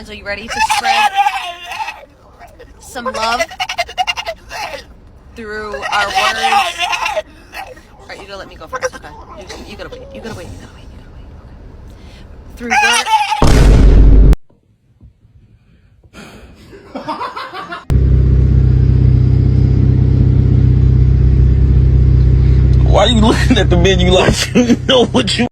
And so you ready to spread some love through our words? All right, you gotta let me go first, okay? You gotta wait. You gotta wait. Okay. Through words. Why are you looking at the menu like you know what you